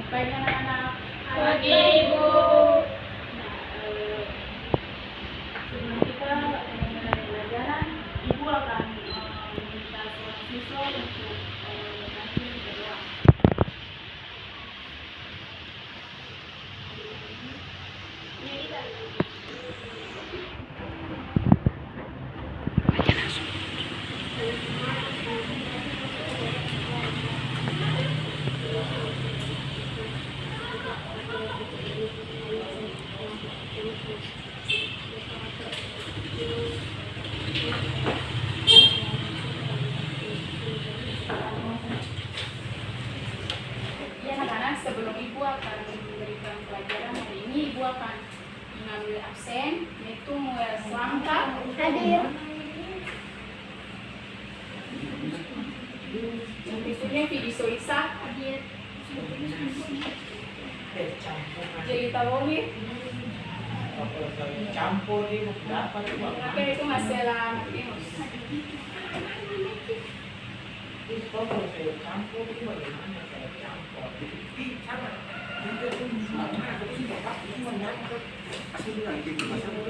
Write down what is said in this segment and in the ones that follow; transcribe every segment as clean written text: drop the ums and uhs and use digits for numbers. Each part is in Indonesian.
Baik anak-anak. Pagi, Ibu. Sebelum kita mulai pelajaran, Ibu akan meminta seorang siswa untuk nanti berdoa. Ya anak-anak, sebelum Ibu akan memberikan pelajaran hari ini, Ibu akan mengambil absen, yaitu Muel Slamka Hadir. yang berikutnya Vidi Soisa, Hadir. Jadi Tawongir, Campur ini berapa tuh? oke itu Marcela Martinus. Kalau saya campur itu bagaimana saya campur? Sama.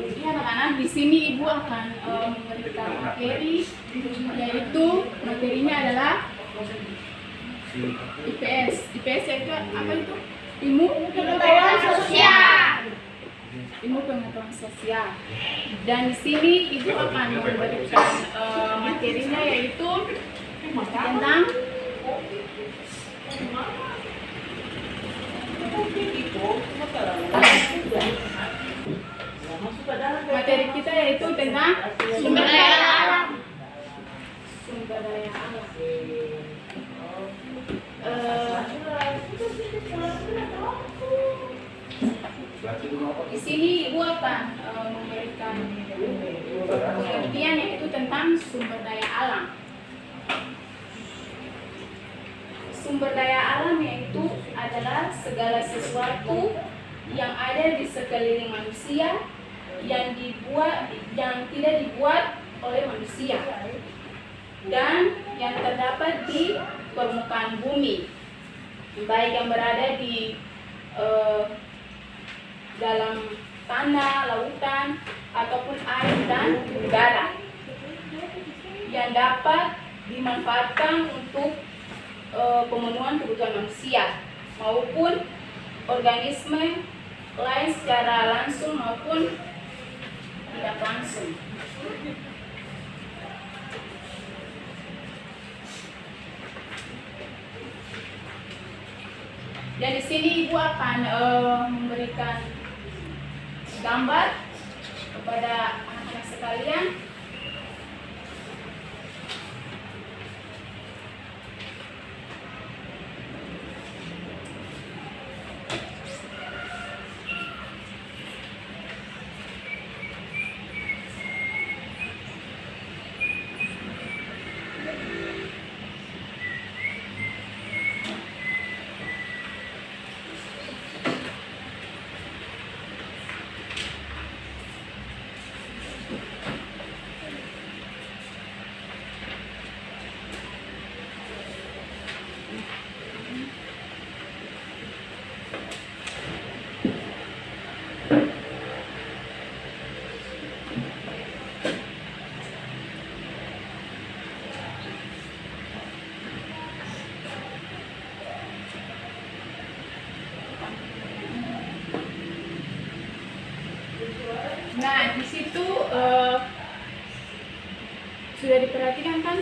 Iya anak-anak, di sini Ibu akan memberikan materi, yaitu materinya adalah IPS. IPS yaitu apa itu? Ilmu Pengetahuan sosial. Ilmu pengetahuan sosial. Dan di sini Ibu akan memberikan materinya yaitu tentang materi kita yaitu tentang Sumber daya alam. sumber daya alam. Di sini Ibu akan memberikan pengertian yaitu tentang sumber daya alam. Sumber daya alam yaitu adalah segala sesuatu yang ada di sekeliling manusia yang tidak dibuat oleh manusia dan yang terdapat di permukaan bumi, baik yang berada di dalam tanah, lautan, ataupun air dan udara, yang dapat dimanfaatkan untuk pemenuhan kebutuhan manusia maupun organisme lain secara langsung maupun tidak langsung. Dan di sini Ibu akan memberikan gambar kepada anak-anak sekalian. Nah, di situ sudah diperhatikan kan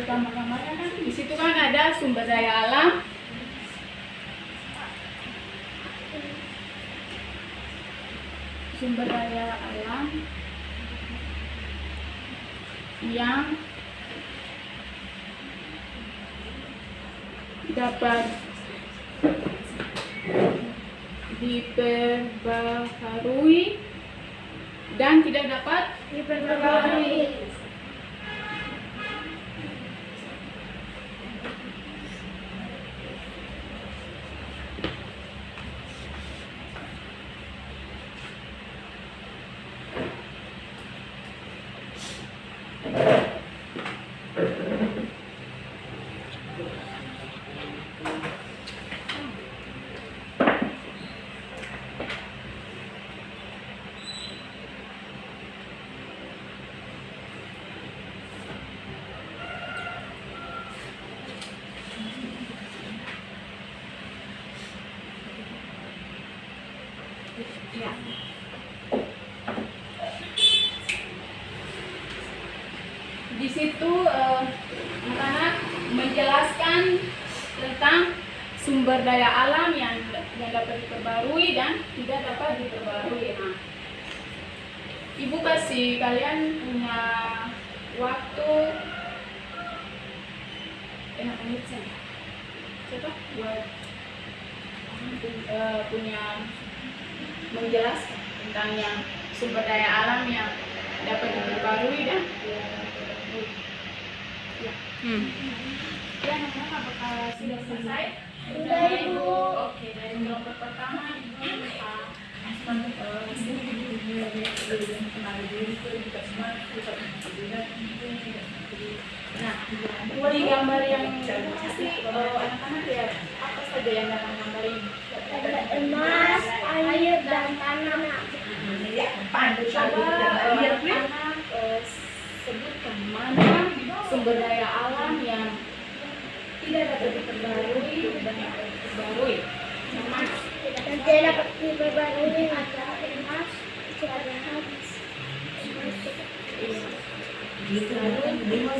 gambar-gambarnya kan? Di situ kan ada sumber daya alam, yang dapat diperbaharui dan tidak dapat Diperbaharui. Ya. Di situ anak-anak menjelaskan tentang sumber daya alam yang dapat diperbarui dan tidak dapat diperbarui. Nah, Ibu kasih kalian punya waktu menit saja. Coba buat punya menjelaskan tentang yang sumber daya alam yang dapat diperbarui dan ya anak-anak apakah sudah selesai? Sudah, Ibu. Oke, dari kelompok pertama Ibu nah, di gambar yang kasih anak-anak lihat apa saja yang dalam gambar ini? Ada emas, air, dan tanah. Coba anak-anak sebutkan mana sumber daya alam yang tidak dapat diperbarui dan dapat diperbarui. Yang mana? Dan tidak dapat diperbarui adalah emas, sudah habis.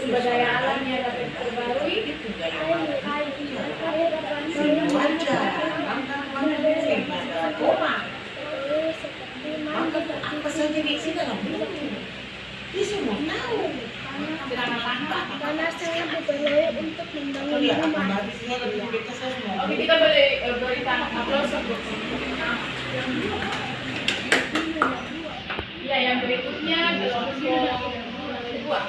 Sumber daya alam yang dapat diperbarui Apa saja di sini dalam buku? Dia semua tahu. Karena saya dipercaya untuk membangun rumah. Oke, kita boleh berikan aplaus untuk ya, yang berikutnya kelompok kedua.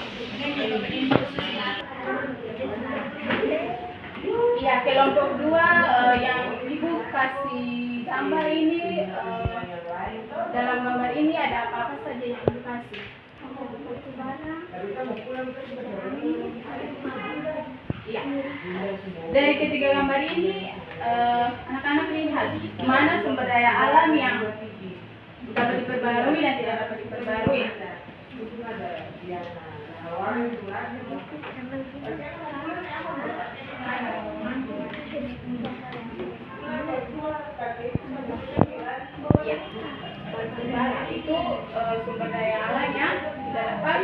Ya, kelompok dua yang Ibu kasih gambar ini, dalam gambar ini ada apa-apa saja yang Ibu kasih? Ya. Dari ketiga gambar ini, anak-anak lihat mana sumber daya alam yang dapat diperbarui dan tidak dapat diperbarui. Ya. Itu sumber daya alam yang tidak dapat.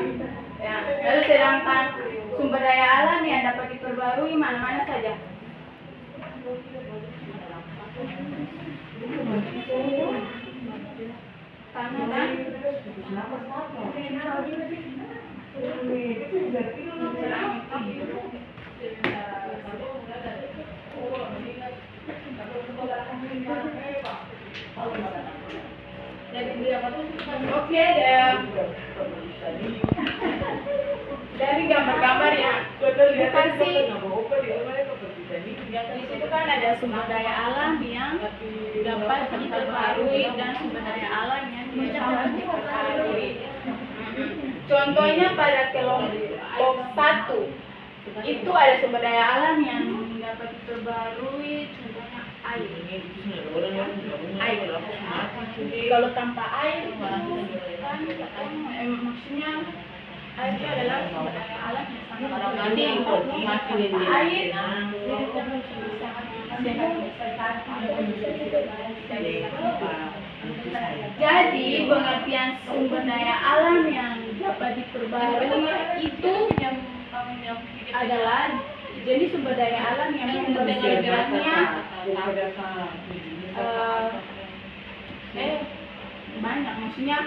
Ya. Lalu sedangkan sumber daya alam yang dapat diperbarui mana-mana saja? Tanah dan oke, dari gambar-gambar yang dikasih di situ kan ada sumber daya alam yang dapat diperbarui dan sumber daya alam yang tidak dapat diperbarui. Contohnya pada kelompok 1 itu ada sumber daya alam yang dapat diperbarui, contohnya air. Kalau tanpa air itu kan maksudnya air itu adalah sumber daya alam yang sangat penting. Air jadi pengertian sumber daya alam yang dapat diperbarui itu adalah jadi sumber daya alam yang mendengarkannya banyak, maksudnya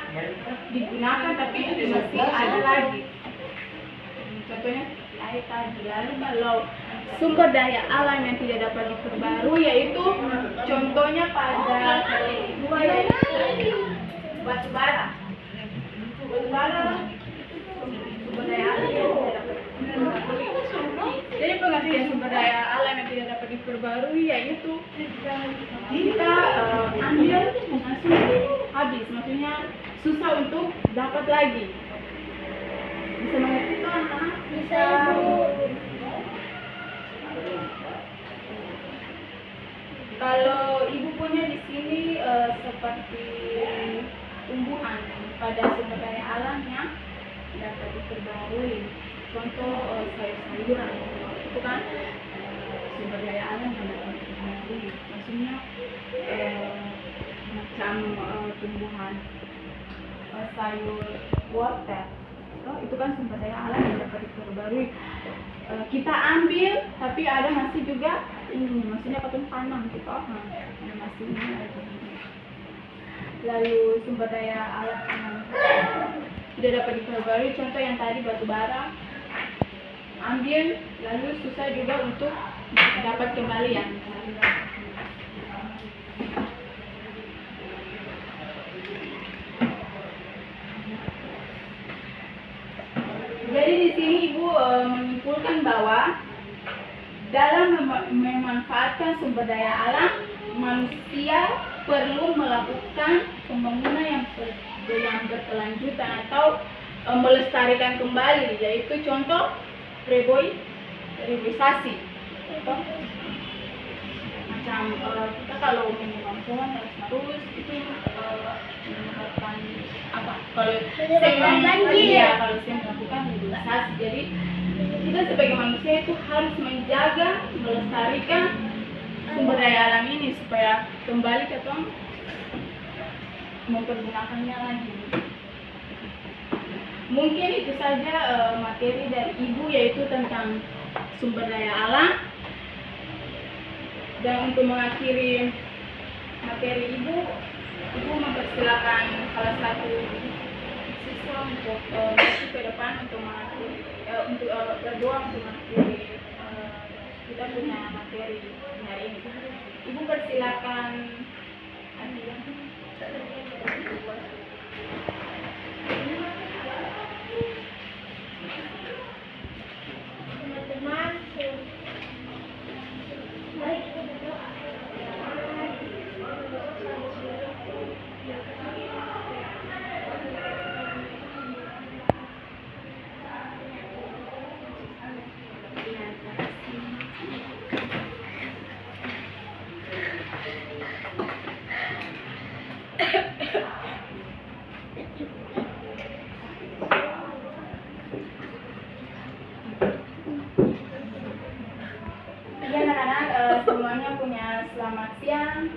digunakan tapi masih ada lagi. Contohnya air tadi. Lalu kalau sumber daya alam yang tidak dapat diperbarui yaitu contohnya pada dua yaitu batu bara. Batu bara sumber daya alam yang tidak dapat diperbarui. Jadi pengertian sumber daya alam yang tidak dapat diperbarui yaitu kita ambil langsung habis, maksudnya susah untuk dapat lagi. Bisa mengerti itu anak-anak? Bisa, Ibu. Kalau Ibu punya di sini seperti tumbuhan pada sumber daya alam yang dapat diperbarui. Contoh sayur-sayuran itu kan sumber daya alam yang dapat diperbarui. Maksudnya macam tumbuhan sayur wortel. Itu kan sumber daya alam yang dapat diperbarui. Kita ambil, tapi ada masih juga ini, maksudnya potong tanam gitu. Ada masih ini lagi. Lalu sumber daya alam yang tidak dapat diperbarui, contoh yang tadi batu bara, ambil, lalu susah juga untuk dapat kembali ya. Jadi di sini Ibu menyimpulkan bahwa dalam memanfaatkan sumber daya alam, manusia perlu melakukan pembangunan yang berkelanjutan atau melestarikan kembali, yaitu contoh reboisasi. Contoh macam kita kalau menanam pohon terus itu menyebabkan apa? Kalau saya melakukan reboisasi, jadi kita sebagai manusia itu harus menjaga, melestarikan sumber daya alam ini supaya kembali ke tong mempergunakannya lagi. Mungkin itu saja materi dari Ibu, yaitu tentang sumber daya alam. Dan untuk mengakhiri materi Ibu mempersilakan salah satu siswa untuk masuk ke depan untuk mengakhiri, untuk berdoa untuk mengakhiri kita punya materi hari ini. Ibu persilakan. Teman-teman, mari kita berdoa. Ya anak-anak, semuanya punya selamat siang.